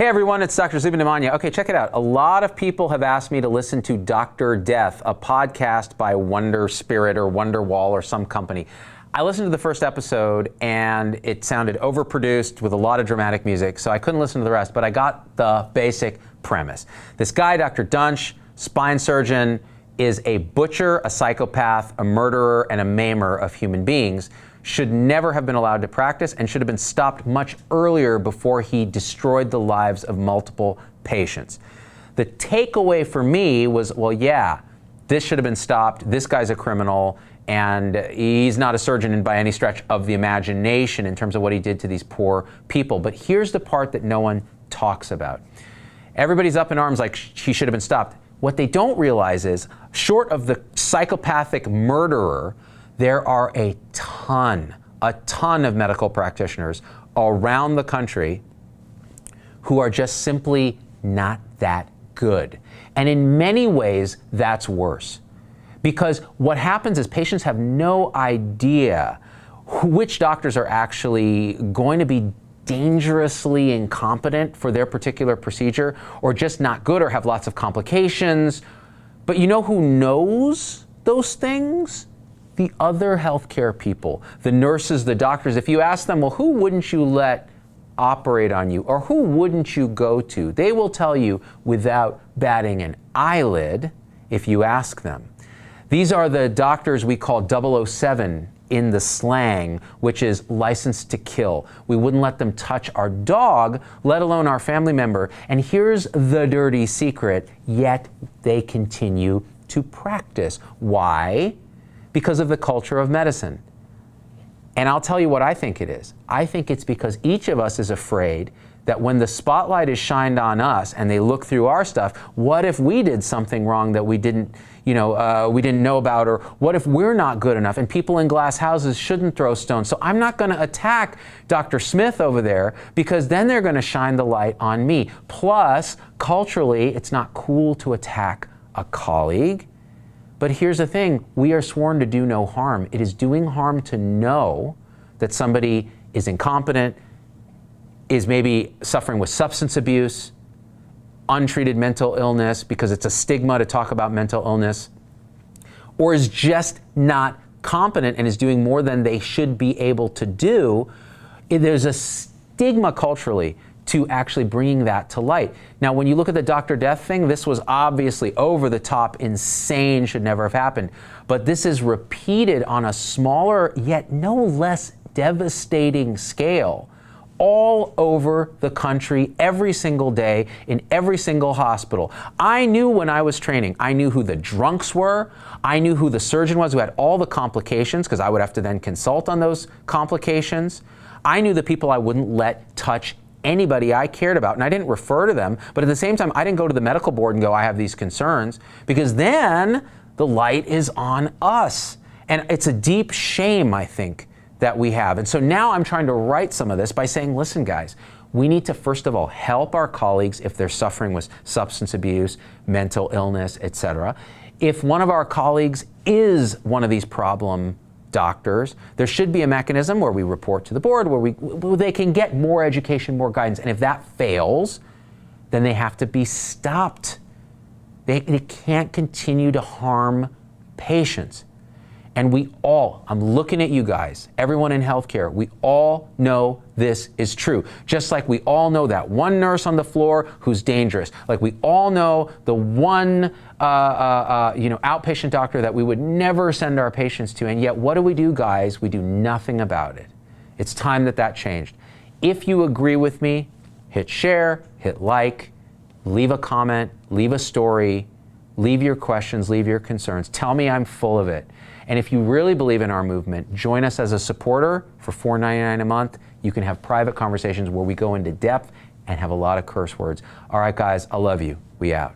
Hey everyone, it's Dr. Zubin Damania. Okay, check it out. A lot of people have asked me to listen to Dr. Death, a podcast by Wonder Spirit or Wonderwall or some company. I listened to the first episode and it sounded overproduced with a lot of dramatic music, so I couldn't listen to the rest, but I got the basic premise. This guy, Dr. Duntsch, spine surgeon, is a butcher, a psychopath, a murderer, and a maimer of human beings, should never have been allowed to practice and should have been stopped much earlier before he destroyed the lives of multiple patients. The takeaway for me was, well, yeah, this should have been stopped. This guy's a criminal, and he's not a surgeon by any stretch of the imagination in terms of what he did to these poor people. But here's the part that no one talks about. Everybody's up in arms like he should have been stopped. What they don't realize is, short of the psychopathic murderer, there are a ton of medical practitioners around the country who are just simply not that good. And in many ways, that's worse. Because what happens is patients have no idea which doctors are actually going to be dangerously incompetent for their particular procedure, or just not good, or have lots of complications. But you know who knows those things? The other healthcare people, the nurses, the doctors. If you ask them, well, who wouldn't you let operate on you, or who wouldn't you go to? They will tell you without batting an eyelid if you ask them. These are the doctors we call 007 in the slang, which is licensed to kill. We wouldn't let them touch our dog, let alone our family member. And here's the dirty secret, yet they continue to practice. Why? Because of the culture of medicine. And I'll tell you what I think it is. I think it's because each of us is afraid that when the spotlight is shined on us and they look through our stuff, what if we did something wrong that we didn't know about, or what if we're not good enough? And people in glass houses shouldn't throw stones. So I'm not going to attack Dr. Smith over there, because then they're going to shine the light on me. Plus, culturally, it's not cool to attack a colleague. But here's the thing, we are sworn to do no harm. It is doing harm to know that somebody is incompetent, is maybe suffering with substance abuse, untreated mental illness, because it's a stigma to talk about mental illness, or is just not competent and is doing more than they should be able to do. There's a stigma culturally to actually bringing that to light. Now, when you look at the Dr. Death thing, this was obviously over the top, insane, should never have happened. But this is repeated on a smaller, yet no less devastating scale all over the country, every single day, in every single hospital. I knew when I was training, I knew who the drunks were. I knew who the surgeon was who had all the complications, because I would have to then consult on those complications. I knew the people I wouldn't let touch anybody I cared about, and I didn't refer to them, but at the same time, I didn't go to the medical board and go, I have these concerns, because then the light is on us. And it's a deep shame, I think, that we have. And so now I'm trying to right some of this by saying, listen, guys, we need to first of all help our colleagues if they're suffering with substance abuse, mental illness, etc. If one of our colleagues is one of these problem doctors, there should be a mechanism where we report to the board, where they can get more education, more guidance. And if that fails, then they have to be stopped. They can't continue to harm patients. And we all, I'm looking at you guys, everyone in healthcare, we all know this is true. Just like we all know that one nurse on the floor who's dangerous. Like we all know the one outpatient doctor that we would never send our patients to. And yet what do, guys? We do nothing about it. It's time that changed. If you agree with me, hit share, hit like, leave a comment, leave a story, leave your questions, leave your concerns. Tell me I'm full of it. And if you really believe in our movement, join us as a supporter for $4.99 a month. You can have private conversations where we go into depth and have a lot of curse words. All right, guys, I love you. We out.